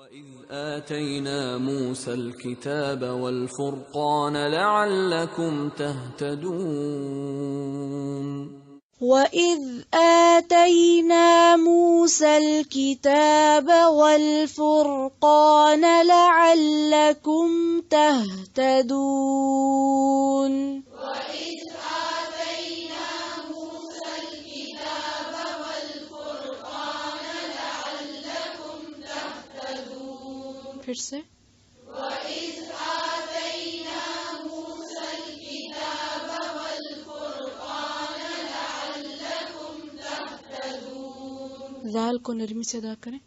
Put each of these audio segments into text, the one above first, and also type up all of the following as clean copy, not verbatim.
وَإِذْ آتَيْنَا مُوسَى الْكِتَابَ وَالْفُرْقَانَ لَعَلَّكُمْ تَهْتَدُونَ وَإِذْ آتَيْنَا مُوسَى الْكِتَابَ وَالْفُرْقَانَ لَعَلَّكُمْ تَهْتَدُونَ پھر سے وَإِذْ آتَيْنَا مُوسَى الْكِتَابَ وَالْفُرْقَانَ لَعَلَّكُمْ تَهْتَدُونَ ذال کو نرمی سے ادا کریں.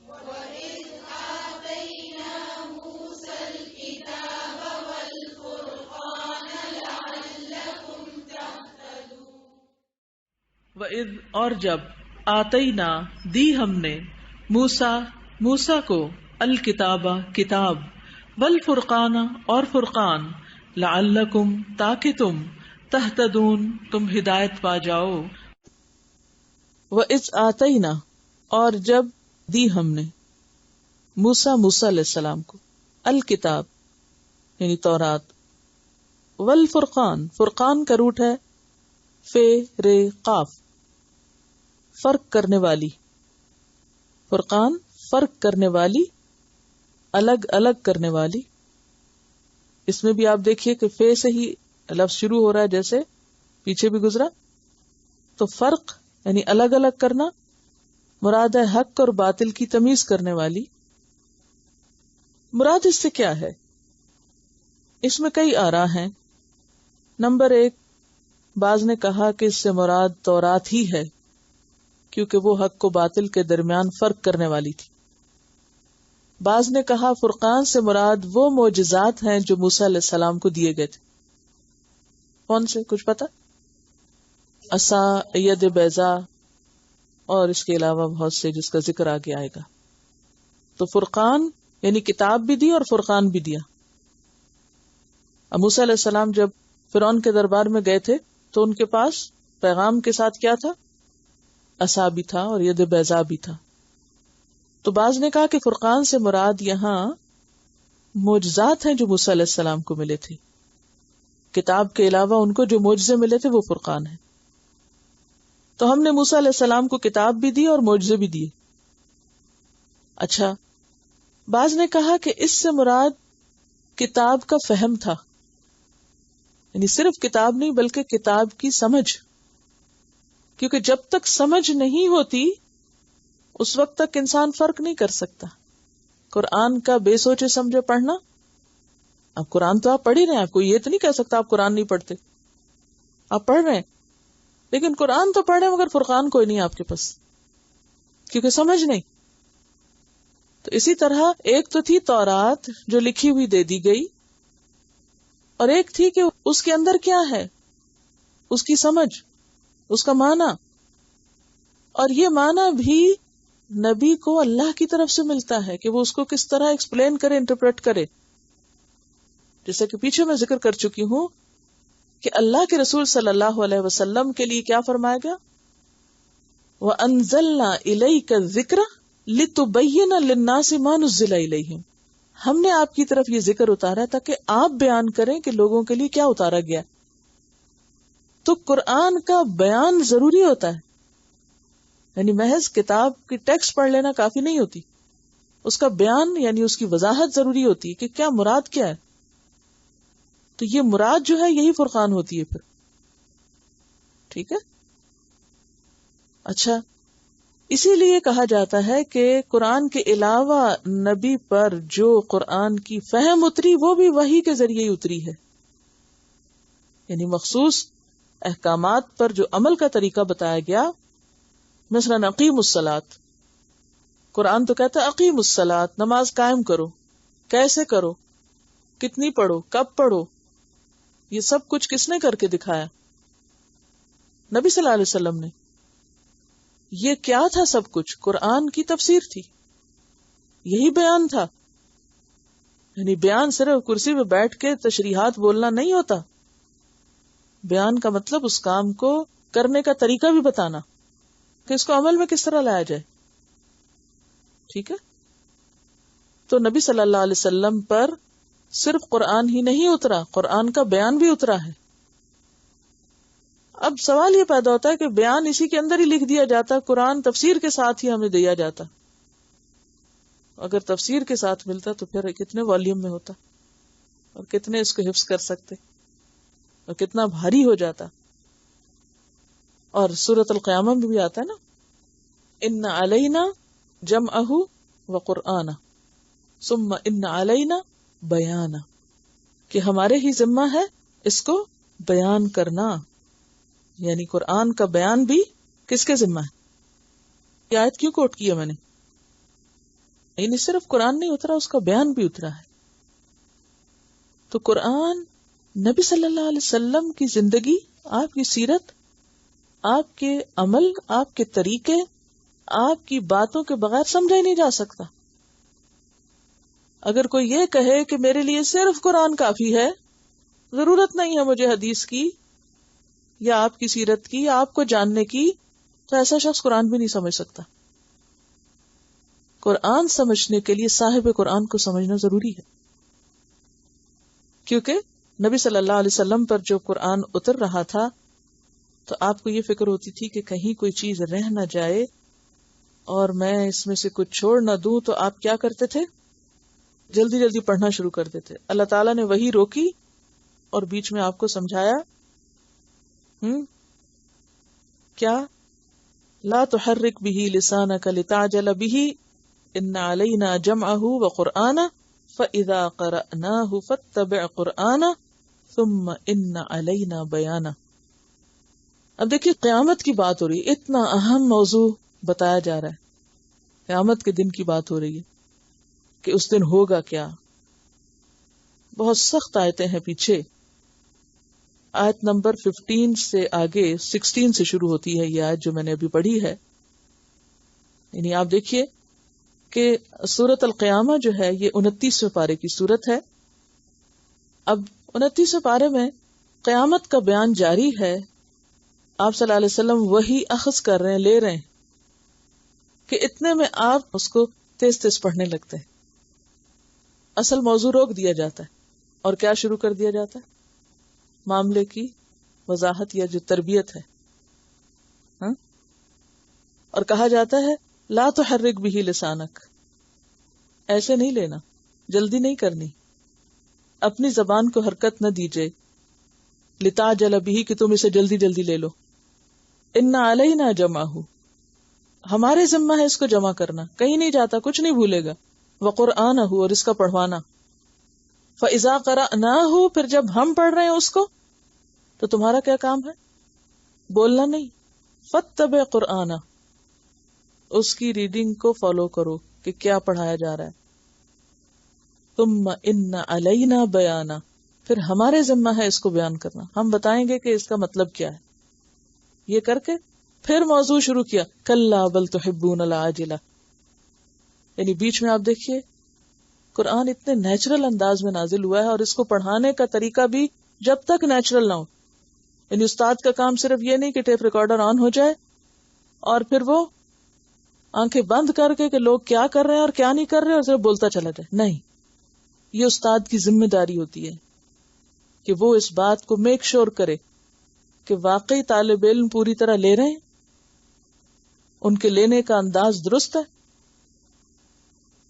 وَإِذْ آتَيْنَا مُوسَى الْكِتَابَ وَالْفُرْقَانَ لَعَلَّكُمْ تَهْتَدُونَ. وَإِذْ اور جب آتینا دی ہم نے موسیٰ کو الکتابہ کتاب والفرقان اور فرقان لعلکم تاکہ تم تہتدون تم ہدایت پا جاؤ. وَإِذْ آتَيْنَا اور جب دی ہم نے موسیٰ علیہ السلام کو الکتاب یعنی تورات والفرقان فرقان کا روٹ ہے فے رے قاف فرق کرنے والی فرقان فرق کرنے والی الگ الگ کرنے والی. اس میں بھی آپ دیکھیے کہ فے سے ہی لفظ شروع ہو رہا ہے جیسے پیچھے بھی گزرا. تو فرق یعنی الگ الگ کرنا مراد ہے حق اور باطل کی تمیز کرنے والی. مراد اس سے کیا ہے؟ اس میں کئی آراء ہیں. نمبر 1 بعض نے کہا کہ اس سے مراد تورات ہی ہے کیونکہ وہ حق و باطل کے درمیان فرق کرنے والی تھی. بعض نے کہا فرقان سے مراد وہ معجزات ہیں جو موسیٰ علیہ السلام کو دیے گئے تھے. کون سے کچھ پتا؟ عصا، ید بیضا اور اس کے علاوہ بہت سے جس کا ذکر آگے آئے گا. تو فرقان یعنی کتاب بھی دی اور فرقان بھی دیا. موسیٰ علیہ السلام جب فرعون کے دربار میں گئے تھے تو ان کے پاس پیغام کے ساتھ کیا تھا؟ عصا بھی تھا اور ید بیضا بھی تھا. تو بعض نے کہا کہ فرقان سے مراد یہاں معجزات ہیں جو موسیٰ علیہ السلام کو ملے تھے. کتاب کے علاوہ ان کو جو معجزے ملے تھے وہ فرقان ہے. تو ہم نے موسیٰ علیہ السلام کو کتاب بھی دی اور معجزے بھی دیے. اچھا، بعض نے کہا کہ اس سے مراد کتاب کا فہم تھا، یعنی صرف کتاب نہیں بلکہ کتاب کی سمجھ، کیونکہ جب تک سمجھ نہیں ہوتی اس وقت تک انسان فرق نہیں کر سکتا. قرآن کا بے سوچے سمجھے پڑھنا، اب قرآن تو آپ پڑھ ہی رہے ہیں، آپ کو یہ تو نہیں کہہ سکتا آپ قرآن نہیں پڑھتے، آپ پڑھ رہے ہیں، لیکن قرآن تو پڑھ رہے ہیں مگر فرقان کوئی نہیں آپ کے پاس کیونکہ سمجھ نہیں. تو اسی طرح ایک تو تھی تورات جو لکھی ہوئی دے دی گئی، اور ایک تھی کہ اس کے اندر کیا ہے، اس کی سمجھ، اس کا معنی، اور یہ معنی بھی نبی کو اللہ کی طرف سے ملتا ہے کہ وہ اس کو کس طرح ایکسپلین کرے، انٹرپریٹ کرے. جیسے کہ پیچھے میں ذکر کر چکی ہوں کہ اللہ کے رسول صلی اللہ علیہ وسلم کے لیے کیا فرمایا گیا؟ وَأَنزَلْنَا إِلَيْكَ الذِّكْرَ لِتُبَيِّنَ لِلنَّاسِ مَا نُزِّلَ إِلَيْهِمْ. ہم نے آپ کی طرف یہ ذکر اتارا تاکہ آپ بیان کریں کہ لوگوں کے لیے کیا اتارا گیا. تو قرآن کا بیان ضروری ہوتا ہے، یعنی محض کتاب کی ٹیکسٹ پڑھ لینا کافی نہیں ہوتی، اس کا بیان یعنی اس کی وضاحت ضروری ہوتی ہے کہ کیا مراد کیا ہے. تو یہ مراد جو ہے یہی فرقان ہوتی ہے پھر. ٹھیک ہے. اچھا، اسی لیے کہا جاتا ہے کہ قرآن کے علاوہ نبی پر جو قرآن کی فہم اتری وہ بھی وحی کے ذریعے ہی اتری ہے، یعنی مخصوص احکامات پر جو عمل کا طریقہ بتایا گیا، مثلا اقیم الصلاۃ، قرآن تو کہتا ہے اقیم الصلاۃ، نماز قائم کرو، کیسے کرو، کتنی پڑھو، کب پڑھو، یہ سب کچھ کس نے کر کے دکھایا؟ نبی صلی اللہ علیہ وسلم نے. یہ کیا تھا؟ سب کچھ قرآن کی تفسیر تھی، یہی بیان تھا. یعنی بیان صرف کرسی پہ بیٹھ کے تشریحات بولنا نہیں ہوتا، بیان کا مطلب اس کام کو کرنے کا طریقہ بھی بتانا کہ اس کو عمل میں کس طرح لایا جائے. ٹھیک ہے. تو نبی صلی اللہ علیہ وسلم پر صرف قرآن ہی نہیں اترا، قرآن کا بیان بھی اترا ہے. اب سوال یہ پیدا ہوتا ہے کہ بیان اسی کے اندر ہی لکھ دیا جاتا، قرآن تفسیر کے ساتھ ہی ہمیں دیا جاتا. اگر تفسیر کے ساتھ ملتا تو پھر کتنے والیوم میں ہوتا اور کتنے اس کو حفظ کر سکتے اور کتنا بھاری ہو جاتا. اور سورۃ القیامہ میں بھی آتا ہے نا، ان علینا جمعہ وقرآنہ ثم ان علینا بیانہ، کہ ہمارے ہی ذمہ ہے اس کو بیان کرنا. یعنی قرآن کا بیان بھی کس کے ذمہ ہے؟ یہ آیت کیوں کوٹ کی ہے میں نے؟ یعنی صرف قرآن نہیں اترا، اس کا بیان بھی اترا ہے. تو قرآن نبی صلی اللہ علیہ وسلم کی زندگی، آپ کی سیرت، آپ کے عمل، آپ کے طریقے، آپ کی باتوں کے بغیر سمجھا ہی نہیں جا سکتا. اگر کوئی یہ کہے کہ میرے لیے صرف قرآن کافی ہے، ضرورت نہیں ہے مجھے حدیث کی یا آپ کی سیرت کی یا آپ کو جاننے کی، تو ایسا شخص قرآن بھی نہیں سمجھ سکتا. قرآن سمجھنے کے لیے صاحب قرآن کو سمجھنا ضروری ہے، کیونکہ نبی صلی اللہ علیہ وسلم پر جو قرآن اتر رہا تھا تو آپ کو یہ فکر ہوتی تھی کہ کہیں کوئی چیز رہ نہ جائے اور میں اس میں سے کچھ چھوڑ نہ دوں. تو آپ کیا کرتے تھے؟ جلدی جلدی پڑھنا شروع کر دیتے. اللہ تعالیٰ نے وہی روکی اور بیچ میں آپ کو سمجھایا کیا؟ لا تحرک به لسانک لتعجل به ان علینا جمعہ وقرآنہ فاذا قرأناہ فاتبع قرآنہ ثم ان علینا بیانہ. اب دیکھیے قیامت کی بات ہو رہی ہے، اتنا اہم موضوع بتایا جا رہا ہے. قیامت کے دن کی بات ہو رہی ہے کہ اس دن ہوگا کیا. بہت سخت آیتیں ہیں پیچھے. آیت نمبر 15 سے آگے 16 سے شروع ہوتی ہے یہ آیت جو میں نے ابھی پڑھی ہے. یعنی آپ دیکھیے کہ سورۃ القیامہ جو ہے یہ 29ویں پارے کی سورت ہے. اب 29ویں پارے میں قیامت کا بیان جاری ہے. آپ صلی اللہ علیہ وسلم وہی اخذ کر رہے ہیں، لے رہے ہیں کہ اتنے میں آپ اس کو تیز تیز پڑھنے لگتے ہیں. اصل موضوع روک دیا جاتا ہے اور کیا شروع کر دیا جاتا ہے؟ معاملے کی وضاحت یا جو تربیت ہے. اور کہا جاتا ہے لا تحرک به لسانک، ایسے نہیں لینا، جلدی نہیں کرنی، اپنی زبان کو حرکت نہ دیجیے. لتعجل به کہ تم اسے جلدی جلدی لے لو. ان علینا جمعہ، ہمارے ذمہ ہے اس کو جمع کرنا، کہیں نہیں جاتا، کچھ نہیں بھولے گا. وقرآنہ، اور اس کا پڑھوانا. فاذا قرأناہ، پھر جب ہم پڑھ رہے ہیں اس کو تو تمہارا کیا کام ہے؟ بولنا نہیں. فاتبع قرآنہ، اس کی ریڈنگ کو فالو کرو کہ کیا پڑھایا جا رہا ہے. ثم ان علینا بیانہ، پھر ہمارے ذمہ ہے اس کو بیان کرنا، ہم بتائیں گے کہ اس کا مطلب کیا ہے. یہ کر کے پھر موضوع شروع کیا کلا بل تحبون العاجلہ. یعنی بیچ میں آپ دیکھیے قرآن اتنے نیچرل انداز میں نازل ہوا ہے اور اس کو پڑھانے کا طریقہ بھی جب تک نیچرل نہ ہو. یعنی استاد کا کام صرف یہ نہیں کہ ٹیپ ریکارڈر آن ہو جائے اور پھر وہ آنکھیں بند کر کے کہ لوگ کیا کر رہے ہیں اور کیا نہیں کر رہے اور صرف بولتا چلا جائے. نہیں، یہ استاد کی ذمہ داری ہوتی ہے کہ وہ اس بات کو میک شور کرے کہ واقعی طالب علم پوری طرح لے رہے ہیں، ان کے لینے کا انداز درست ہے،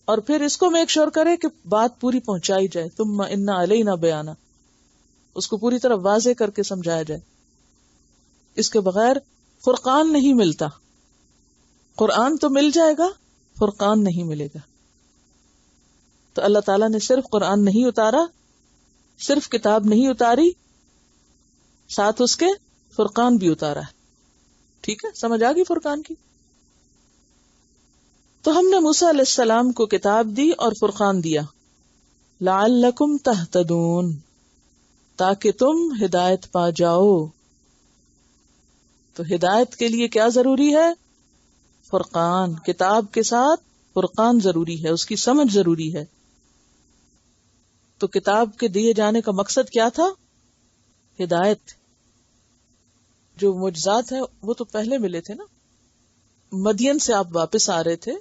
اور پھر اس کو میک شور کرے کہ بات پوری پہنچائی جائے. ثم ان علینا بیانہ، اس کو پوری طرح واضح کر کے سمجھایا جائے. اس کے بغیر فرقان نہیں ملتا. قرآن تو مل جائے گا، فرقان نہیں ملے گا. تو اللہ تعالیٰ نے صرف قرآن نہیں اتارا، صرف کتاب نہیں اتاری، ساتھ اس کے فرقان بھی اتارا ہے. ٹھیک ہے، سمجھ آ گئی فرقان کی؟ تو ہم نے موسیٰ علیہ السلام کو کتاب دی اور فرقان دیا. لعلکم تہتدون، تاکہ تم ہدایت پا جاؤ. تو ہدایت کے لیے کیا ضروری ہے؟ فرقان. کتاب کے ساتھ فرقان ضروری ہے، اس کی سمجھ ضروری ہے. تو کتاب کے دیے جانے کا مقصد کیا تھا؟ ہدایت. جو معجزات ہیں وہ تو پہلے ملے تھے نا. مدین سے آپ واپس آ رہے تھے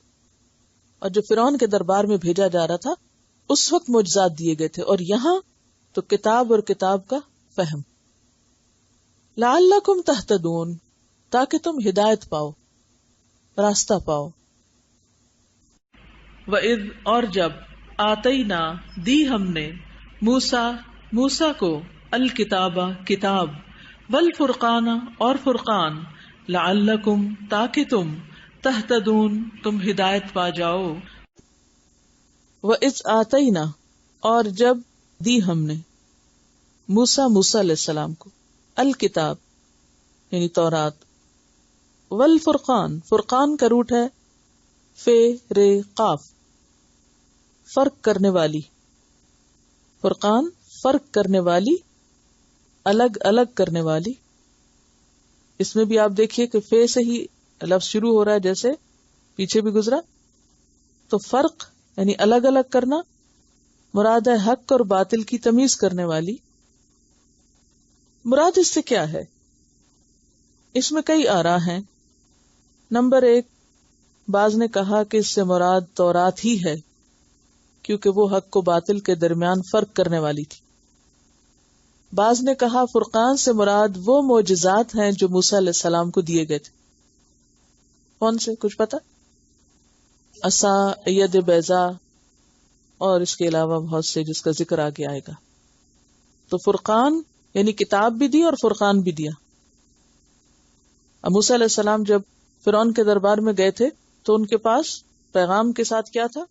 اور جو فرعون کے دربار میں بھیجا جا رہا تھا اس وقت معجزات دیے گئے تھے، اور یہاں تو کتاب اور کتاب کا فہم. لعلکم تہتدون، تاکہ تم ہدایت پاؤ، راستہ پاؤ. وَإِذْ، اور جب، آتینا، دی ہم نے، موسیٰ کو، الکتاب، کتاب، والفرقان، اور فرقان، لعلکم، تاکہ تم، تہتدون، تم ہدایت پا جاؤ. وَإِذْ آتینا، اور جب دی ہم نے، موسیٰ علیہ السلام کو، الکتاب یعنی تورات، والفرقان، فرقان کا روٹ ہے فے رے قاف، فرق کرنے والی. فرقان فرق کرنے والی، الگ الگ کرنے والی. اس میں بھی آپ دیکھیے کہ فے سے ہی لفظ شروع ہو رہا ہے، جیسے پیچھے بھی گزرا. تو فرق یعنی الگ الگ کرنا، مراد ہے حق اور باطل کی تمیز کرنے والی. مراد اس سے کیا ہے؟ اس میں کئی آراء ہیں. نمبر 1، بعض نے کہا کہ اس سے مراد تورات ہی ہے، کیونکہ وہ حق و باطل کے درمیان فرق کرنے والی تھی. بعض نے کہا فرقان سے مراد وہ معجزات ہیں جو موسیٰ علیہ السلام کو دیے گئے تھے. کون سے؟ کچھ پتا؟ عصا، ید بیضا، اور اس کے علاوہ بہت سے جس کا ذکر آگے آئے گا. تو فرقان یعنی کتاب بھی دی اور فرقان بھی دیا. اب موسیٰ علیہ السلام جب فرعون کے دربار میں گئے تھے تو ان کے پاس پیغام کے ساتھ کیا تھا؟